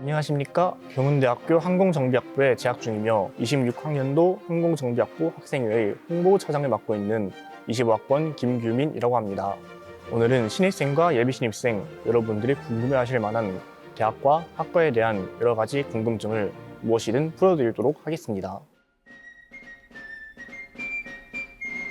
안녕하십니까. 경운대학교 항공정비학부에 재학 중이며 26학년도 항공정비학부 학생회의 홍보차장을 맡고 있는 25학번 김규민이라고 합니다. 오늘은 신입생과 예비신입생 여러분들이 궁금해하실 만한 대학과 학과에 대한 여러 가지 궁금증을 무엇이든 풀어드리도록 하겠습니다.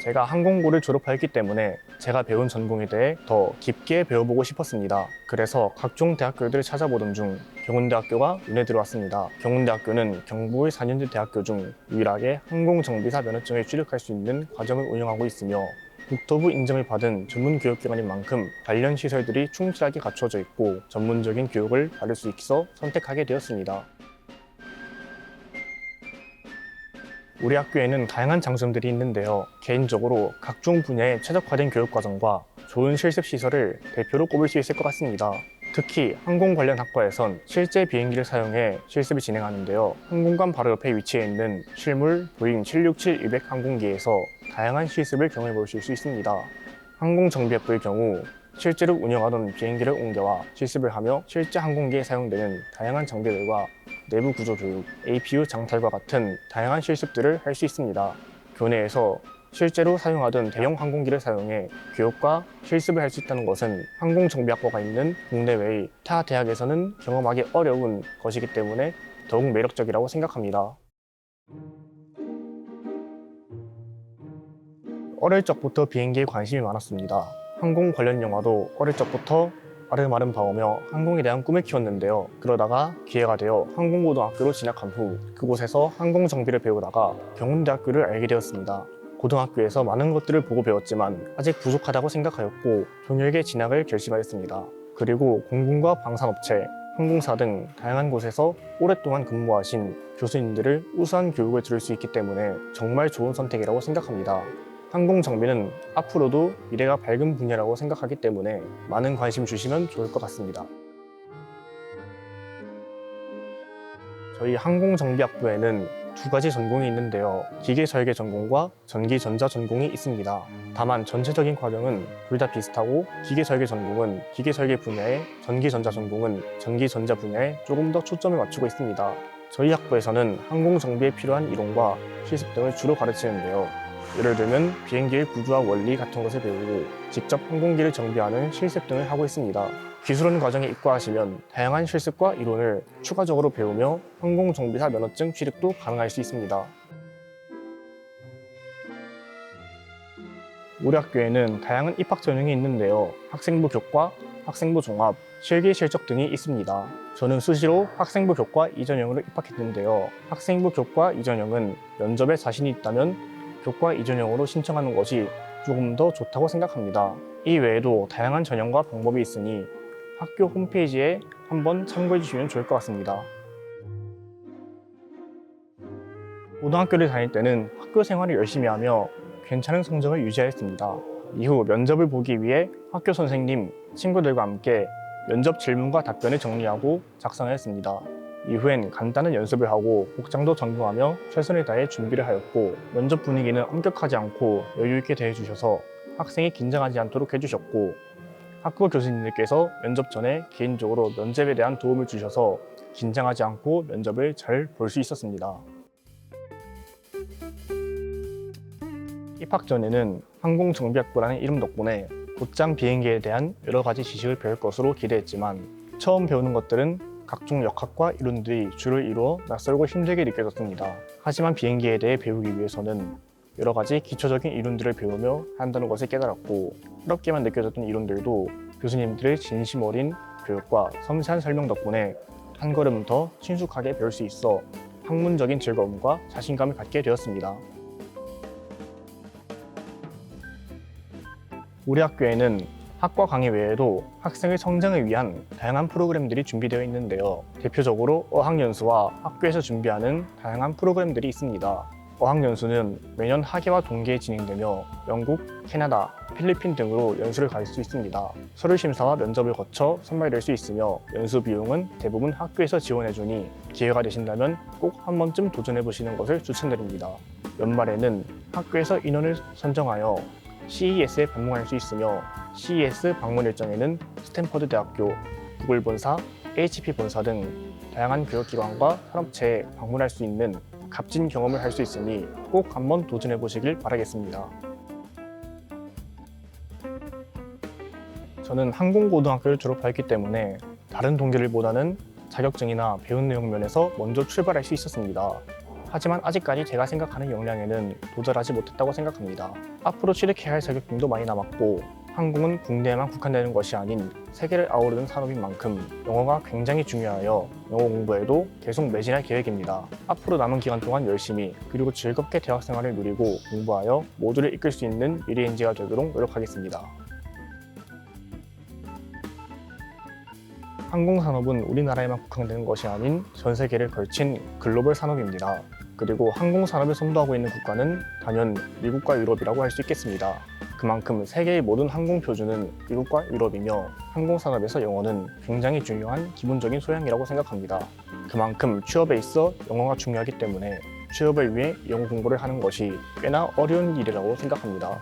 제가 항공고를 졸업하였기 때문에 제가 배운 전공에 대해 더 깊게 배워보고 싶었습니다. 그래서 각종 대학교들을 찾아보던 중 경운대학교가 눈에 들어왔습니다. 경운대학교는 경북의 4년제 대학교 중 유일하게 항공정비사 면허증을 취득할 수 있는 과정을 운영하고 있으며 국토부 인정을 받은 전문 교육기관인 만큼 관련 시설들이 충실하게 갖춰져 있고 전문적인 교육을 받을 수 있어 선택하게 되었습니다. 우리 학교에는 다양한 장점들이 있는데요. 개인적으로 각종 분야에 최적화된 교육과정과 좋은 실습시설을 대표로 꼽을 수 있을 것 같습니다. 특히 항공 관련 학과에선 실제 비행기를 사용해 실습을 진행하는데요. 항공관 바로 옆에 위치해 있는 실물 보잉 767-200 항공기에서 다양한 실습을 경험해 보실 수 있습니다. 항공정비학부의 경우 실제로 운영하던 비행기를 옮겨와 실습을 하며 실제 항공기에 사용되는 다양한 장비들과 내부 구조 교육, APU 장탈과 같은 다양한 실습들을 할 수 있습니다. 교내에서 실제로 사용하던 대형 항공기를 사용해 교육과 실습을 할 수 있다는 것은 항공정비학과가 있는 국내외의 타 대학에서는 경험하기 어려운 것이기 때문에 더욱 매력적이라고 생각합니다. 어릴 적부터 비행기에 관심이 많았습니다. 항공 관련 영화도 어릴 적부터 아름아름 봐오며 항공에 대한 꿈을 키웠는데요. 그러다가 기회가 되어 항공고등학교로 진학한 후 그곳에서 항공정비를 배우다가 경운대학교를 알게 되었습니다. 고등학교에서 많은 것들을 보고 배웠지만 아직 부족하다고 생각하였고 경영에 진학을 결심하였습니다. 그리고 공군과 방산업체, 항공사 등 다양한 곳에서 오랫동안 근무하신 교수님들을 우수한 교육을 들을 수 있기 때문에 정말 좋은 선택이라고 생각합니다. 항공정비는 앞으로도 미래가 밝은 분야라고 생각하기 때문에 많은 관심 주시면 좋을 것 같습니다. 저희 항공정비학부에는 두 가지 전공이 있는데요. 기계설계 전공과 전기전자 전공이 있습니다. 다만 전체적인 과정은 둘 다 비슷하고 기계설계 전공은 기계설계 분야에, 전기전자 전공은 전기전자 분야에 조금 더 초점을 맞추고 있습니다. 저희 학부에서는 항공정비에 필요한 이론과 실습 등을 주로 가르치는데요. 예를 들면 비행기의 구조와 원리 같은 것을 배우고 직접 항공기를 정비하는 실습 등을 하고 있습니다. 기술원 과정에 입과하시면 다양한 실습과 이론을 추가적으로 배우며 항공정비사 면허증 취득도 가능할 수 있습니다. 우리 학교에는 다양한 입학 전형이 있는데요. 학생부 교과, 학생부 종합, 실기 실적 등이 있습니다. 저는 수시로 학생부 교과 2전형으로 입학했는데요. 학생부 교과 2전형은 면접에 자신이 있다면 교과 2전형으로 신청하는 것이 조금 더 좋다고 생각합니다. 이 외에도 다양한 전형과 방법이 있으니 학교 홈페이지에 한번 참고해 주시면 좋을 것 같습니다. 고등학교를 다닐 때는 학교 생활을 열심히 하며 괜찮은 성적을 유지하였습니다. 이후 면접을 보기 위해 학교 선생님, 친구들과 함께 면접 질문과 답변을 정리하고 작성하였습니다. 이후엔 간단한 연습을 하고 복장도 점검하며 최선을 다해 준비를 하였고 면접 분위기는 엄격하지 않고 여유있게 대해주셔서 학생이 긴장하지 않도록 해주셨고 학교 교수님들께서 면접 전에 개인적으로 면접에 대한 도움을 주셔서 긴장하지 않고 면접을 잘 볼 수 있었습니다. 입학 전에는 항공정비학부라는 이름 덕분에 곧장 비행기에 대한 여러 가지 지식을 배울 것으로 기대했지만 처음 배우는 것들은 각종 역학과 이론들이 주를 이루어 낯설고 힘들게 느껴졌습니다. 하지만 비행기에 대해 배우기 위해서는 여러 가지 기초적인 이론들을 배우며 한다는 것을 깨달았고 어렵게만 느껴졌던 이론들도 교수님들의 진심 어린 교육과 섬세한 설명 덕분에 한 걸음 더 친숙하게 배울 수 있어 학문적인 즐거움과 자신감을 갖게 되었습니다. 우리 학교에는 학과 강의 외에도 학생의 성장을 위한 다양한 프로그램들이 준비되어 있는데요. 대표적으로 어학연수와 학교에서 준비하는 다양한 프로그램들이 있습니다. 어학연수는 매년 하계와 동계에 진행되며 영국, 캐나다, 필리핀 등으로 연수를 갈 수 있습니다. 서류 심사와 면접을 거쳐 선발될 수 있으며 연수 비용은 대부분 학교에서 지원해주니 기회가 되신다면 꼭 한 번쯤 도전해보시는 것을 추천드립니다. 연말에는 학교에서 인원을 선정하여 CES에 방문할 수 있으며 CES 방문 일정에는 스탠퍼드 대학교, 구글 본사, HP 본사 등 다양한 교육기관과 산업체에 방문할 수 있는 값진 경험을 할 수 있으니 꼭 한번 도전해 보시길 바라겠습니다. 저는 항공고등학교를 졸업하였기 때문에 다른 동기들보다는 자격증이나 배운 내용 면에서 먼저 출발할 수 있었습니다. 하지만 아직까지 제가 생각하는 역량에는 도달하지 못했다고 생각합니다. 앞으로 취득해야 할 자격증도 많이 남았고 항공은 국내에만 국한되는 것이 아닌 세계를 아우르는 산업인 만큼 영어가 굉장히 중요하여 영어 공부에도 계속 매진할 계획입니다. 앞으로 남은 기간 동안 열심히 그리고 즐겁게 대학 생활을 누리고 공부하여 모두를 이끌 수 있는 미래인재가 되도록 노력하겠습니다. 항공산업은 우리나라에만 국한되는 것이 아닌 전 세계를 걸친 글로벌 산업입니다. 그리고 항공산업을 선도하고 있는 국가는 단연 미국과 유럽이라고 할 수 있겠습니다. 그만큼 세계의 모든 항공 표준은 미국과 유럽이며 항공산업에서 영어는 굉장히 중요한 기본적인 소양이라고 생각합니다. 그만큼 취업에 있어 영어가 중요하기 때문에 취업을 위해 영어 공부를 하는 것이 꽤나 어려운 일이라고 생각합니다.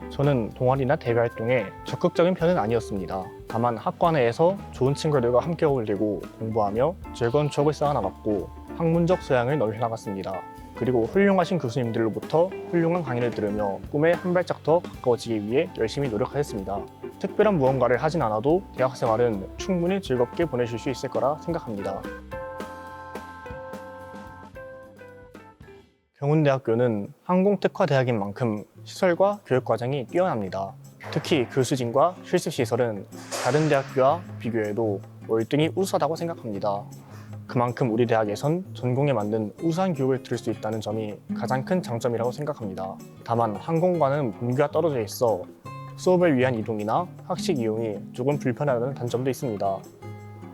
저는 동아리나 대외 활동에 적극적인 편은 아니었습니다. 다만 학과 내에서 좋은 친구들과 함께 어울리고 공부하며 즐거운 추억을 쌓아나갔고 학문적 소양을 넓혀나갔습니다. 그리고 훌륭하신 교수님들로부터 훌륭한 강의를 들으며 꿈에 한 발짝 더 가까워지기 위해 열심히 노력하였습니다. 특별한 무언가를 하진 않아도 대학 생활은 충분히 즐겁게 보내실 수 있을 거라 생각합니다. 경운대학교는 항공특화대학인 만큼 시설과 교육과정이 뛰어납니다. 특히 교수진과 실습시설은 다른 대학교와 비교해도 월등히 우수하다고 생각합니다. 그만큼 우리 대학에선 전공에 맞는 우수한 교육을 들을 수 있다는 점이 가장 큰 장점이라고 생각합니다. 다만 항공과는 분기가 떨어져 있어 수업을 위한 이동이나 학식 이용이 조금 불편하다는 단점도 있습니다.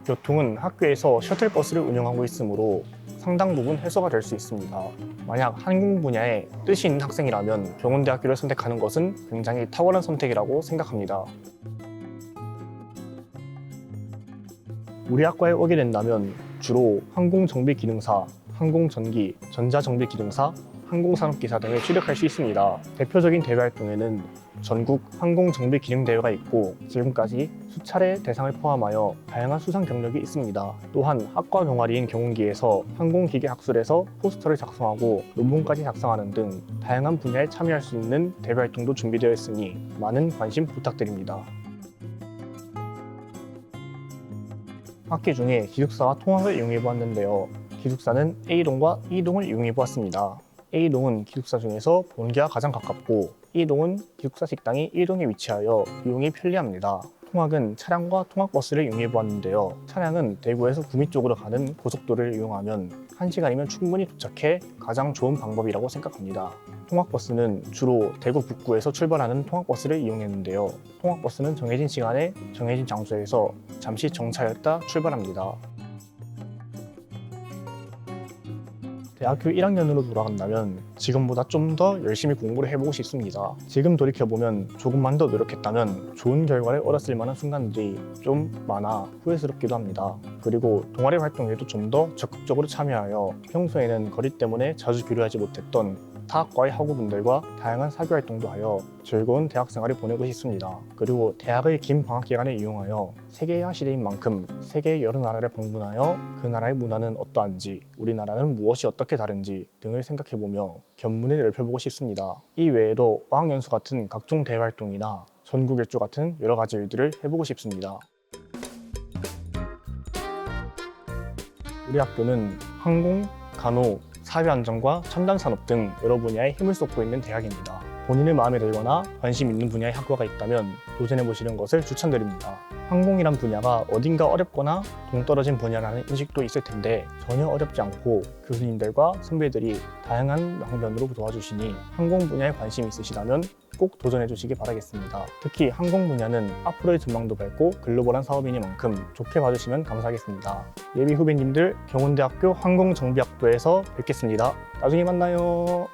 교통은 학교에서 셔틀버스를 운영하고 있으므로 상당 부분 해소가 될 수 있습니다. 만약 항공 분야에 뜻이 있는 학생이라면 경운대학교를 선택하는 것은 굉장히 탁월한 선택이라고 생각합니다. 우리 학과에 오게 된다면 주로 항공정비기능사, 항공전기, 전자정비기능사, 항공산업기사 등을 취득할 수 있습니다. 대표적인 대회 활동에는 전국 항공정비기능대회가 있고 지금까지 수차례 대상을 포함하여 다양한 수상 경력이 있습니다. 또한 학과 동아리인 경운기에서 항공기계학술에서 포스터를 작성하고 논문까지 작성하는 등 다양한 분야에 참여할 수 있는 대회 활동도 준비되어 있으니 많은 관심 부탁드립니다. 학기 중에 기숙사와 통학을 이용해 보았는데요. 기숙사는 A동과 E동을 이용해 보았습니다. A동은 기숙사 중에서 본기와 가장 가깝고 E동은 기숙사 식당이 1동에 위치하여 이용이 편리합니다. 통학은 차량과 통학버스를 이용해 보았는데요. 차량은 대구에서 구미 쪽으로 가는 고속도로를 이용하면 1시간이면 충분히 도착해 가장 좋은 방법이라고 생각합니다. 통학버스는 주로 대구 북구에서 출발하는 통학버스를 이용했는데요. 통학버스는 정해진 시간에 정해진 장소에서 잠시 정차했다 출발합니다. 대학교 1학년으로 돌아간다면 지금보다 좀 더 열심히 공부를 해보고 싶습니다. 지금 돌이켜보면 조금만 더 노력했다면 좋은 결과를 얻었을 만한 순간들이 좀 많아 후회스럽기도 합니다. 그리고 동아리 활동에도 좀 더 적극적으로 참여하여 평소에는 거리 때문에 자주 교류하지 못했던 타 학과의 학우분들과 다양한 사교 활동도 하여 즐거운 대학 생활을 보내고 싶습니다. 그리고 대학의 긴 방학 기간을 이용하여 세계화 시대인 만큼 세계의 여러 나라를 방문하여 그 나라의 문화는 어떠한지, 우리나라는 무엇이 어떻게 다른지 등을 생각해보며 견문을 넓혀보고 싶습니다. 이 외에도 어학연수 같은 각종 대외 활동이나 전국 일주 같은 여러 가지 일들을 해보고 싶습니다. 우리 학교는 항공, 간호, 사회안전과 첨단산업 등 여러 분야에 힘을 쏟고 있는 대학입니다. 본인의 마음에 들거나 관심 있는 분야의 학과가 있다면 도전해보시는 것을 추천드립니다. 항공이란 분야가 어딘가 어렵거나 동떨어진 분야라는 인식도 있을 텐데 전혀 어렵지 않고 교수님들과 선배들이 다양한 방면으로 도와주시니 항공 분야에 관심이 있으시다면 꼭 도전해주시기 바라겠습니다. 특히 항공 분야는 앞으로의 전망도 밝고 글로벌한 사업이니만큼 좋게 봐주시면 감사하겠습니다. 예비 후배님들 경운대학교 항공정비학부에서 뵙겠습니다. 나중에 만나요.